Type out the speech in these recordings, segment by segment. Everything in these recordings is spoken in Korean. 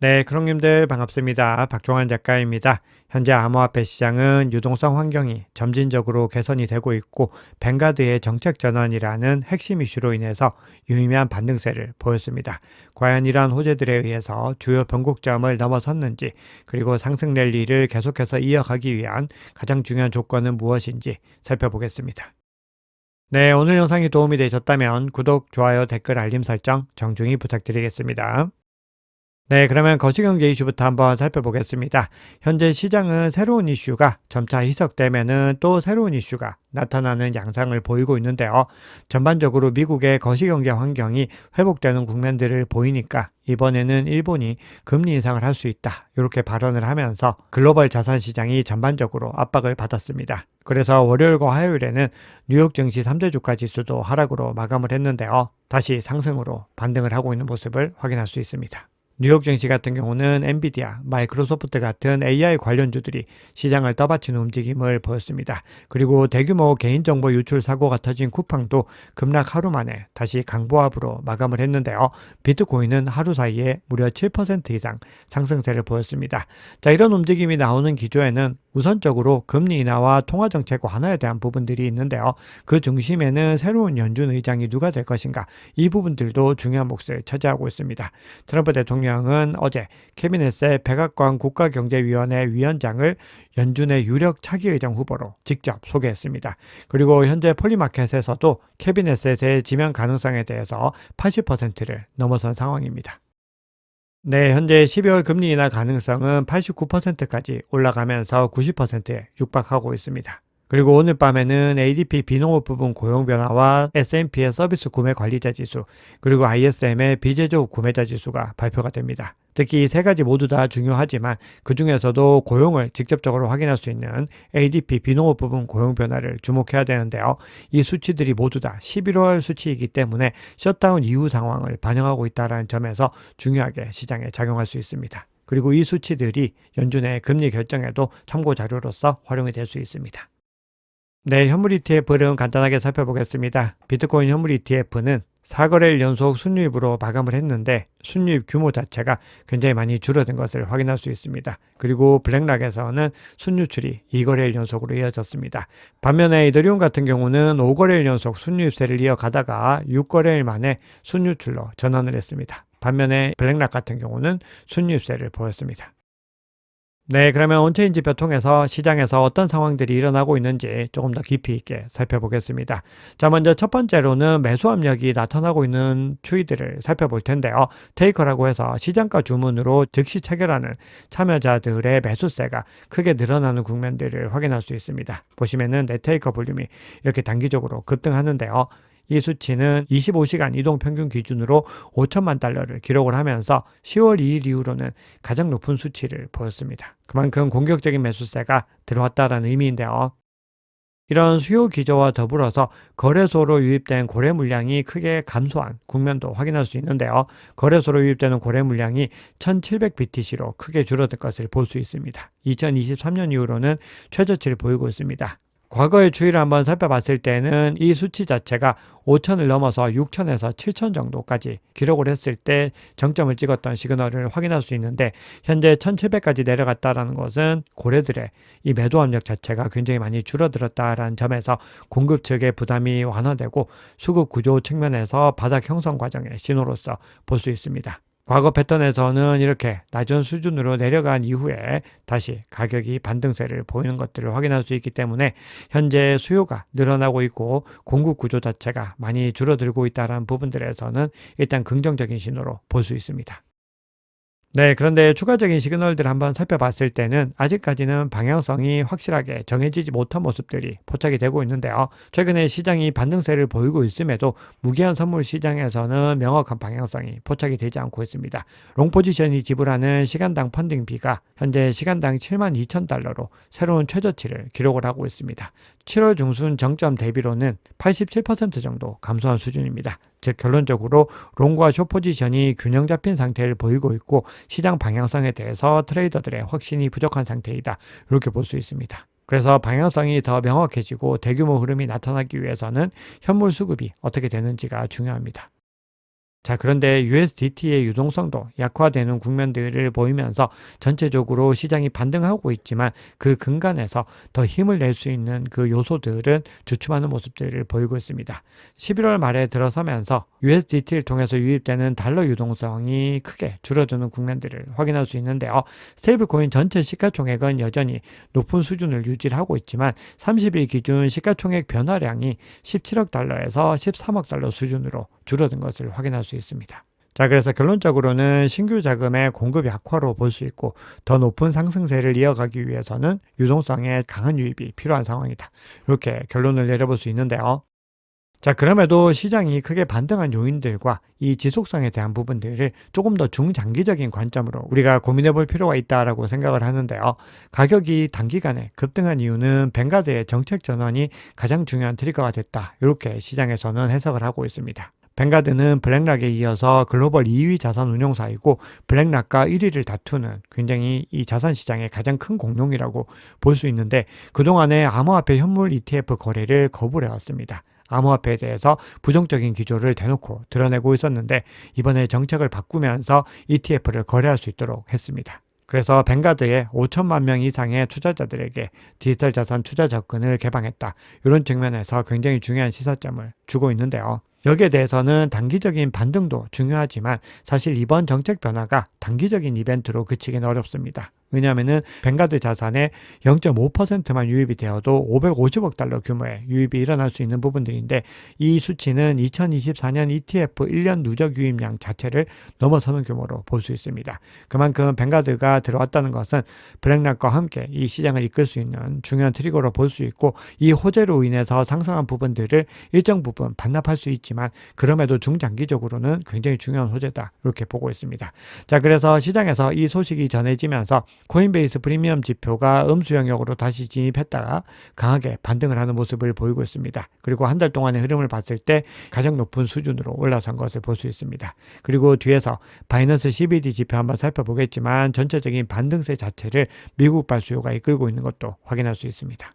네, 크롱님들 반갑습니다. 박종환 작가입니다. 현재 암호화폐 시장은 유동성 환경이 점진적으로 개선이 되고 있고 뱅가드의 정책 전환이라는 핵심 이슈로 인해서 유의미한 반등세를 보였습니다. 과연 이러한 호재들에 의해서 주요 변곡점을 넘어섰는지, 그리고 상승 랠리를 계속해서 이어가기 위한 가장 중요한 조건은 무엇인지 살펴보겠습니다. 네, 오늘 영상이 도움이 되셨다면 구독, 좋아요, 댓글, 알림 설정 정중히 부탁드리겠습니다. 네, 그러면 거시경제 이슈부터 한번 살펴보겠습니다. 현재 시장은 새로운 이슈가 점차 희석되면은 또 새로운 이슈가 나타나는 양상을 보이고 있는데요. 전반적으로 미국의 거시경제 환경이 회복되는 국면들을 보이니까 이번에는 일본이 금리 인상을 할 수 있다, 이렇게 발언을 하면서 글로벌 자산 시장이 전반적으로 압박을 받았습니다. 그래서 월요일과 화요일에는 뉴욕 증시 3대 주가 지수도 하락으로 마감을 했는데요. 다시 상승으로 반등을 하고 있는 모습을 확인할 수 있습니다. 뉴욕 증시 같은 경우는 엔비디아, 마이크로소프트 같은 AI 관련주들이 시장을 떠받치는 움직임을 보였습니다. 그리고 대규모 개인정보 유출 사고가 터진 쿠팡도 급락 하루 만에 다시 강보합으로 마감을 했는데요. 비트코인은 하루 사이에 무려 7% 이상 상승세를 보였습니다. 자, 이런 움직임이 나오는 기조에는 우선적으로 금리 인하와 통화정책 완화에 대한 부분들이 있는데요. 그 중심에는 새로운 연준 의장이 누가 될 것인가, 이 부분들도 중요한 몫을 차지하고 있습니다. 트럼프 대통령은 어제 캐비넷의 백악관 국가경제위원회 위원장을 연준의 유력 차기 의장 후보로 직접 소개했습니다. 그리고 현재 폴리마켓에서도 캐비넷의 재지명 가능성에 대해서 80%를 넘어선 상황입니다. 네, 현재 12월 금리 인하 가능성은 89%까지 올라가면서 90%에 육박하고 있습니다. 그리고 오늘 밤에는 ADP 비농업 부분 고용 변화와 S&P의 서비스 구매 관리자 지수, 그리고 ISM의 비제조업 구매자 지수가 발표가 됩니다. 특히 이 세 가지 모두 다 중요하지만 그 중에서도 고용을 직접적으로 확인할 수 있는 ADP 비농업 부분 고용 변화를 주목해야 되는데요. 이 수치들이 모두 다 11월 수치이기 때문에 셧다운 이후 상황을 반영하고 있다는 점에서 중요하게 시장에 작용할 수 있습니다. 그리고 이 수치들이 연준의 금리 결정에도 참고 자료로서 활용이 될 수 있습니다. 네, 현물 ETF 흐름 간단하게 살펴보겠습니다. 비트코인 현물 ETF는 4거래일 연속 순유입으로 마감을 했는데 순유입 규모 자체가 굉장히 많이 줄어든 것을 확인할 수 있습니다. 그리고 블랙락에서는 순유출이 2거래일 연속으로 이어졌습니다. 반면에 이더리움 같은 경우는 5거래일 연속 순유입세를 이어가다가 6거래일 만에 순유출로 전환을 했습니다. 반면에 블랙락 같은 경우는 순유입세를 보였습니다. 네, 그러면 온체인 지표 통해서 시장에서 어떤 상황들이 일어나고 있는지 조금 더 깊이 있게 살펴보겠습니다. 자, 먼저 첫 번째로는 매수 압력이 나타나고 있는 추이들을 살펴볼 텐데요. 테이커라고 해서 시장가 주문으로 즉시 체결하는 참여자들의 매수세가 크게 늘어나는 국면들을 확인할 수 있습니다. 보시면은 네테이커 볼륨이 이렇게 단기적으로 급등하는데요. 이 수치는 25시간 이동 평균 기준으로 5천만 달러를 기록을 하면서 10월 2일 이후로는 가장 높은 수치를 보였습니다. 그만큼 공격적인 매수세가 들어왔다는 의미인데요. 이런 수요 기조와 더불어서 거래소로 유입된 거래 물량이 크게 감소한 국면도 확인할 수 있는데요. 거래소로 유입되는 거래 물량이 1700BTC로 크게 줄어든 것을 볼 수 있습니다. 2023년 이후로는 최저치를 보이고 있습니다. 과거의 추이를 한번 살펴봤을 때는 이 수치 자체가 5천을 넘어서 6천에서 7천 정도까지 기록을 했을 때 정점을 찍었던 시그널을 확인할 수 있는데, 현재 1700까지 내려갔다는 것은 고래들의 이 매도 압력 자체가 굉장히 많이 줄어들었다라는 점에서 공급 측의 부담이 완화되고 수급 구조 측면에서 바닥 형성 과정의 신호로서 볼 수 있습니다. 과거 패턴에서는 이렇게 낮은 수준으로 내려간 이후에 다시 가격이 반등세를 보이는 것들을 확인할 수 있기 때문에 현재 수요가 늘어나고 있고 공급 구조 자체가 많이 줄어들고 있다는 부분들에서는 일단 긍정적인 신호로 볼 수 있습니다. 네, 그런데 추가적인 시그널들을 한번 살펴봤을 때는 아직까지는 방향성이 확실하게 정해지지 못한 모습들이 포착이 되고 있는데요. 최근에 시장이 반등세를 보이고 있음에도 무기한 선물 시장에서는 명확한 방향성이 포착이 되지 않고 있습니다. 롱포지션이 지불하는 시간당 펀딩비가 현재 시간당 72,000달러로 새로운 최저치를 기록을 하고 있습니다. 7월 중순 정점 대비로는 87% 정도 감소한 수준입니다. 즉 결론적으로 롱과 숏 포지션이 균형 잡힌 상태를 보이고 있고 시장 방향성에 대해서 트레이더들의 확신이 부족한 상태이다, 이렇게 볼 수 있습니다. 그래서 방향성이 더 명확해지고 대규모 흐름이 나타나기 위해서는 현물 수급이 어떻게 되는지가 중요합니다. 자, 그런데 USDT의 유동성도 약화되는 국면들을 보이면서 전체적으로 시장이 반등하고 있지만 그 근간에서 더 힘을 낼 수 있는 그 요소들은 주춤하는 모습들을 보이고 있습니다. 11월 말에 들어서면서 USDT를 통해서 유입되는 달러 유동성이 크게 줄어드는 국면들을 확인할 수 있는데요. 스테이블 코인 전체 시가총액은 여전히 높은 수준을 유지하고 있지만 30일 기준 시가총액 변화량이 17억 달러에서 13억 달러 수준으로 줄어든 것을 확인할 수 있습니다. 자, 그래서 결론적으로는 신규 자금의 공급 약화로 볼 수 있고 더 높은 상승세를 이어가기 위해서는 유동성의 강한 유입이 필요한 상황이다. 이렇게 결론을 내려볼 수 있는데요. 자, 그럼에도 시장이 크게 반등한 요인들과 이 지속성에 대한 부분들을 조금 더 중장기적인 관점으로 우리가 고민해 볼 필요가 있다라고 생각을 하는데요. 가격이 단기간에 급등한 이유는 뱅가드의 정책 전환이 가장 중요한 트리거가 됐다. 이렇게 시장에서는 해석을 하고 있습니다. 뱅가드는 블랙락에 이어서 글로벌 2위 자산 운용사이고 블랙락과 1위를 다투는 굉장히 이 자산 시장의 가장 큰 공룡이라고 볼 수 있는데 그동안에 암호화폐 현물 ETF 거래를 거부를 해왔습니다. 암호화폐에 대해서 부정적인 기조를 대놓고 드러내고 있었는데 이번에 정책을 바꾸면서 ETF를 거래할 수 있도록 했습니다. 그래서 뱅가드의 5천만 명 이상의 투자자들에게 디지털 자산 투자 접근을 개방했다. 이런 측면에서 굉장히 중요한 시사점을 주고 있는데요. 여기에 대해서는 단기적인 반등도 중요하지만 사실 이번 정책 변화가 단기적인 이벤트로 그치기는 어렵습니다. 왜냐하면 뱅가드 자산의 0.5%만 유입이 되어도 550억 달러 규모의 유입이 일어날 수 있는 부분들인데 이 수치는 2024년 ETF 1년 누적 유입량 자체를 넘어서는 규모로 볼 수 있습니다. 그만큼 뱅가드가 들어왔다는 것은 블랙락과 함께 이 시장을 이끌 수 있는 중요한 트리거로 볼 수 있고 이 호재로 인해서 상승한 부분들을 일정 부분 반납할 수 있지만 그럼에도 중장기적으로는 굉장히 중요한 호재다 이렇게 보고 있습니다. 자, 그래서 시장에서 이 소식이 전해지면서 코인베이스 프리미엄 지표가 음수 영역으로 다시 진입했다가 강하게 반등을 하는 모습을 보이고 있습니다. 그리고 한 달 동안의 흐름을 봤을 때 가장 높은 수준으로 올라선 것을 볼 수 있습니다. 그리고 뒤에서 바이낸스 CBD 지표 한번 살펴보겠지만 전체적인 반등세 자체를 미국발 수요가 이끌고 있는 것도 확인할 수 있습니다.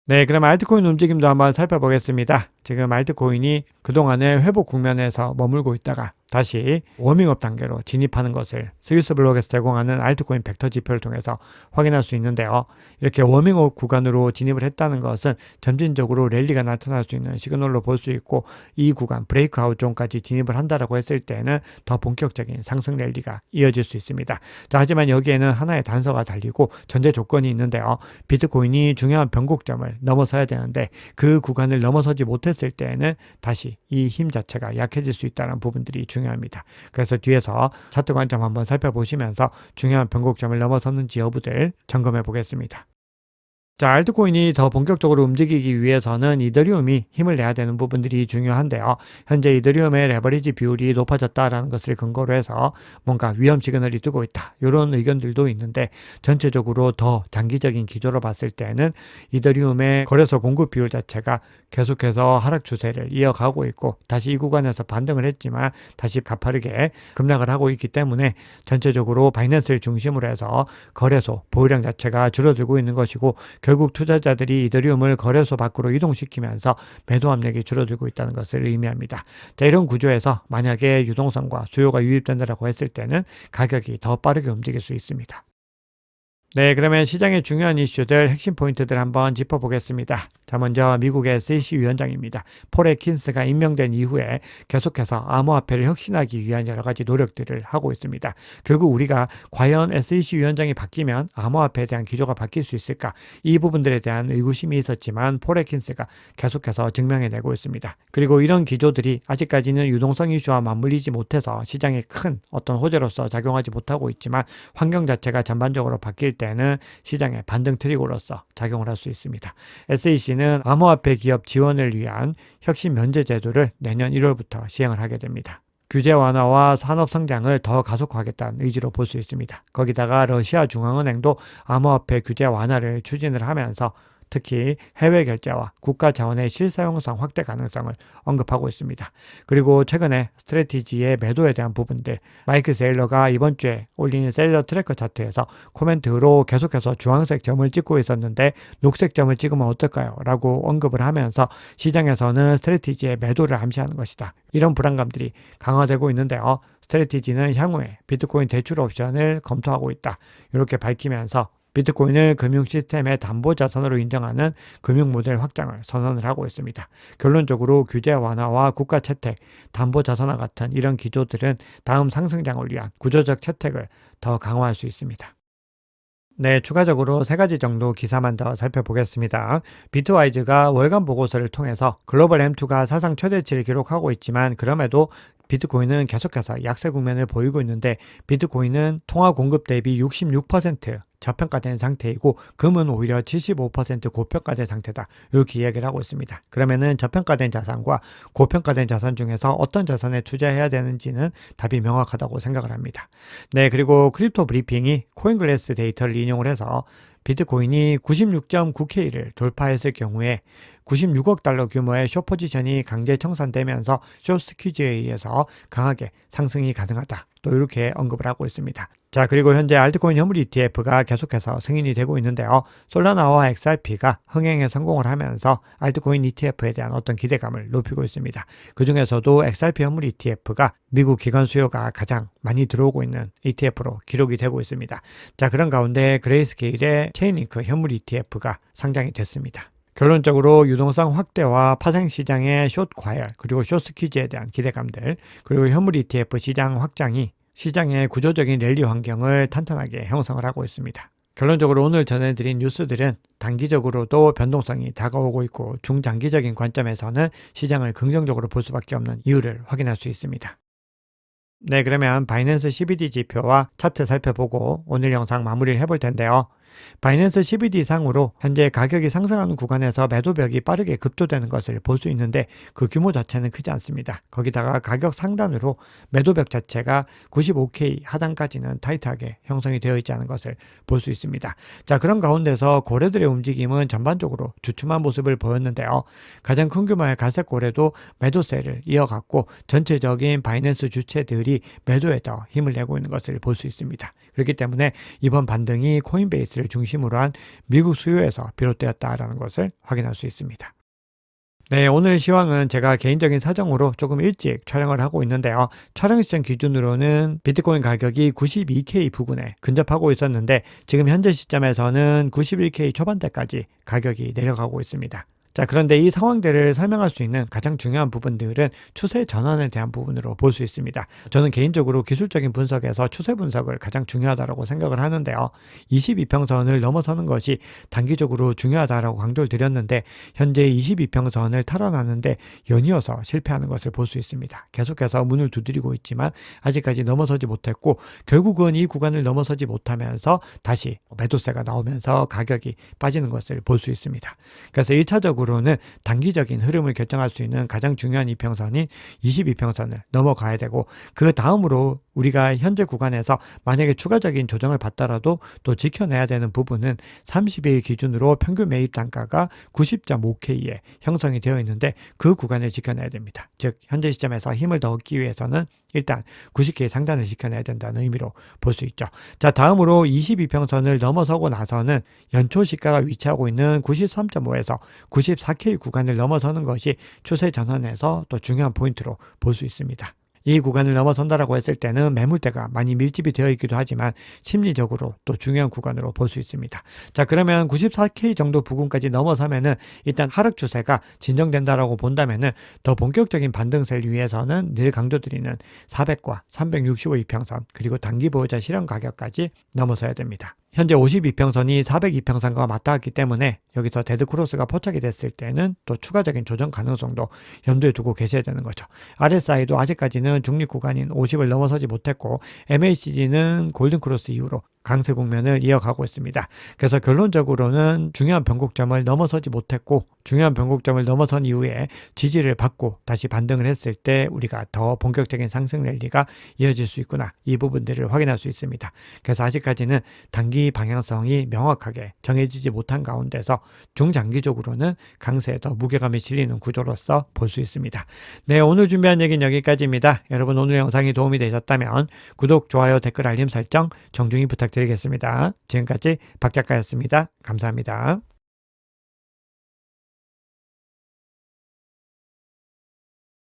네, 그럼 알트코인 움직임도 한번 살펴보겠습니다. 지금 알트코인이 그동안의 회복 국면에서 머물고 있다가 다시 워밍업 단계로 진입하는 것을 스위스 블록에서 제공하는 알트코인 벡터 지표를 통해서 확인할 수 있는데요. 이렇게 워밍업 구간으로 진입을 했다는 것은 점진적으로 랠리가 나타날 수 있는 시그널로 볼 수 있고 이 구간 브레이크아웃 존까지 진입을 한다라고 했을 때는 더 본격적인 상승 랠리가 이어질 수 있습니다. 자, 하지만 여기에는 하나의 단서가 달리고 전제 조건이 있는데요. 비트코인이 중요한 변곡점을 넘어서야 되는데 그 구간을 넘어서지 못했을 때에는 다시 이 힘 자체가 약해질 수 있다는 부분들이 중요합니다. 그래서 뒤에서 차트 관점 한번 살펴보시면서 중요한 변곡점을 넘어섰는지 여부들 점검해 보겠습니다. 자, 알트코인이 더 본격적으로 움직이기 위해서는 이더리움이 힘을 내야 되는 부분들이 중요한데요. 현재 이더리움의 레버리지 비율이 높아졌다라는 것을 근거로 해서 뭔가 위험 시그널이 뜨고 있다. 이런 의견들도 있는데 전체적으로 더 장기적인 기조로 봤을 때는 이더리움의 거래소 공급 비율 자체가 계속해서 하락 추세를 이어가고 있고 다시 이 구간에서 반등을 했지만 다시 가파르게 급락을 하고 있기 때문에 전체적으로 바이낸스를 중심으로 해서 거래소 보유량 자체가 줄어들고 있는 것이고 결국 투자자들이 이더리움을 거래소 밖으로 이동시키면서 매도 압력이 줄어들고 있다는 것을 의미합니다. 자, 이런 구조에서 만약에 유동성과 수요가 유입된다고 했을 때는 가격이 더 빠르게 움직일 수 있습니다. 네, 그러면 시장의 중요한 이슈들, 핵심 포인트들 한번 짚어보겠습니다. 자, 먼저 미국의 SEC 위원장입니다. 폴 애킨스가 임명된 이후에 계속해서 암호화폐를 혁신하기 위한 여러 가지 노력들을 하고 있습니다. 결국 우리가 과연 SEC 위원장이 바뀌면 암호화폐에 대한 기조가 바뀔 수 있을까? 이 부분들에 대한 의구심이 있었지만 폴 애킨스가 계속해서 증명해내고 있습니다. 그리고 이런 기조들이 아직까지는 유동성 이슈와 맞물리지 못해서 시장에 큰 어떤 호재로서 작용하지 못하고 있지만 환경 자체가 전반적으로 바뀔 때는 시장의 반등 트리거로서 작용을 할 수 있습니다. SEC는 암호화폐 기업 지원을 위한 혁신 면제 제도를 내년 1월부터 시행을 하게 됩니다. 규제 완화와 산업 성장을 더 가속화하겠다는 의지로 볼 수 있습니다. 거기다가 러시아 중앙은행도 암호화폐 규제 완화를 추진을 하면서 특히 해외 결제와 국가 자원의 실사용성 확대 가능성을 언급하고 있습니다. 그리고 최근에 스트래티지의 매도에 대한 부분들, 마이크 세일러가 이번 주에 올린 셀러 트래커 차트에서 코멘트로 계속해서 주황색 점을 찍고 있었는데 녹색 점을 찍으면 어떨까요? 라고 언급을 하면서 시장에서는 스트래티지의 매도를 암시하는 것이다. 이런 불안감들이 강화되고 있는데요. 스트래티지는 향후에 비트코인 대출 옵션을 검토하고 있다. 이렇게 밝히면서 비트코인을 금융 시스템의 담보 자산으로 인정하는 금융 모델 확장을 선언을 하고 있습니다. 결론적으로 규제 완화와 국가 채택, 담보 자산화 같은 이런 기조들은 다음 상승장을 위한 구조적 채택을 더 강화할 수 있습니다. 네, 추가적으로 3가지 정도 기사만 더 살펴보겠습니다. 비트와이즈가 월간 보고서를 통해서 글로벌 M2가 사상 최대치를 기록하고 있지만 그럼에도 비트코인은 계속해서 약세 국면을 보이고 있는데 비트코인은 통화 공급 대비 66% 저평가된 상태이고 금은 오히려 75% 고평가된 상태다. 이렇게 이야기를 하고 있습니다. 그러면은 저평가된 자산과 고평가된 자산 중에서 어떤 자산에 투자해야 되는지는 답이 명확하다고 생각을 합니다. 네, 그리고 크립토 브리핑이 코인글래스 데이터를 인용을 해서 비트코인이 96.9K를 돌파했을 경우에 96억 달러 규모의 숏 포지션이 강제 청산되면서 숏 스퀴즈에 의해서 강하게 상승이 가능하다. 또 이렇게 언급을 하고 있습니다. 자, 그리고 현재 알트코인 현물 ETF가 계속해서 승인이 되고 있는데요. 솔라나와 XRP가 흥행에 성공을 하면서 알트코인 ETF에 대한 어떤 기대감을 높이고 있습니다. 그 중에서도 XRP 현물 ETF가 미국 기관 수요가 가장 많이 들어오고 있는 ETF로 기록이 되고 있습니다. 자, 그런 가운데 그레이스케일의 체인링크 현물 ETF가 상장이 됐습니다. 결론적으로 유동성 확대와 파생시장의 숏 과열, 그리고 숏 스퀴즈에 대한 기대감들, 그리고 현물 ETF 시장 확장이 시장의 구조적인 랠리 환경을 탄탄하게 형성을 하고 있습니다. 결론적으로 오늘 전해드린 뉴스들은 단기적으로도 변동성이 다가오고 있고 중장기적인 관점에서는 시장을 긍정적으로 볼 수밖에 없는 이유를 확인할 수 있습니다. 네, 그러면 바이낸스 CBD 지표와 차트 살펴보고 오늘 영상 마무리를 해볼 텐데요. 바이낸스 CBD 상으로 현재 가격이 상승하는 구간에서 매도벽이 빠르게 급조되는 것을 볼 수 있는데 그 규모 자체는 크지 않습니다. 거기다가 가격 상단으로 매도벽 자체가 95K 하단까지는 타이트하게 형성이 되어 있지 않은 것을 볼 수 있습니다. 자, 그런 가운데서 고래들의 움직임은 전반적으로 주춤한 모습을 보였는데요. 가장 큰 규모의 갈색 고래도 매도세를 이어갔고 전체적인 바이낸스 주체들이 매도에 더 힘을 내고 있는 것을 볼 수 있습니다. 그렇기 때문에 이번 반등이 코인베이스를 중심으로 한 미국 수요에서 비롯되었다라는 것을 확인할 수 있습니다. 네, 오늘 시황은 제가 개인적인 사정으로 조금 일찍 촬영을 하고 있는데요. 촬영 시점 기준으로는 비트코인 가격이 92K 부근에 근접하고 있었는데 지금 현재 시점에서는 91K 초반대까지 가격이 내려가고 있습니다. 자, 그런데 이 상황들을 설명할 수 있는 가장 중요한 부분들은 추세 전환에 대한 부분으로 볼 수 있습니다. 저는 개인적으로 기술적인 분석에서 추세 분석을 가장 중요하다고 생각을 하는데요. 22평선을 넘어서는 것이 단기적으로 중요하다고 강조를 드렸는데 현재 22평선을 탈환하는데 연이어서 실패하는 것을 볼 수 있습니다. 계속해서 문을 두드리고 있지만 아직까지 넘어서지 못했고 결국은 이 구간을 넘어서지 못하면서 다시 매도세가 나오면서 가격이 빠지는 것을 볼 수 있습니다. 그래서 1차적으로 으로는 단기적인 흐름을 결정할 수 있는 가장 중요한 이평선인 22평선을 넘어가야 되고 그 다음으로 우리가 현재 구간에서 만약에 추가적인 조정을 받더라도 또 지켜내야 되는 부분은 30일 기준으로 평균 매입 단가가 90.5K에 형성이 되어 있는데 그 구간을 지켜내야 됩니다. 즉 현재 시점에서 힘을 더 얻기 위해서는 일단 90K 상단을 지켜내야 된다는 의미로 볼 수 있죠. 자, 다음으로 22평선을 넘어서고 나서는 연초 시가가 위치하고 있는 93.5에서 94K 구간을 넘어서는 것이 추세 전환에서 또 중요한 포인트로 볼 수 있습니다. 이 구간을 넘어선다라고 했을 때는 매물대가 많이 밀집이 되어 있기도 하지만 심리적으로 또 중요한 구간으로 볼 수 있습니다. 자, 그러면 94K 정도 부근까지 넘어서면은 일단 하락 추세가 진정된다라고 본다면은 더 본격적인 반등세를 위해서는 늘 강조드리는 400과 365이평선 그리고 단기 보유자 실현 가격까지 넘어서야 됩니다. 현재 52평선이 402평선과 맞닿았기 때문에 여기서 데드크로스가 포착이 됐을 때는 또 추가적인 조정 가능성도 염두에 두고 계셔야 되는 거죠. RSI도 아직까지는 중립 구간인 50을 넘어서지 못했고 MACD는 골든크로스 이후로 강세 국면을 이어가고 있습니다. 그래서 결론적으로는 중요한 변곡점을 넘어서지 못했고 중요한 변곡점을 넘어선 이후에 지지를 받고 다시 반등을 했을 때 우리가 더 본격적인 상승 랠리가 이어질 수 있구나. 이 부분들을 확인할 수 있습니다. 그래서 아직까지는 단기 방향성이 명확하게 정해지지 못한 가운데서 중장기적으로는 강세에 더 무게감이 실리는 구조로서 볼 수 있습니다. 네, 오늘 준비한 얘기는 여기까지입니다. 여러분 오늘 영상이 도움이 되셨다면 구독, 좋아요, 댓글, 알림 설정 정중히 부탁드리겠습니다. 지금까지 박 작가였습니다. 감사합니다.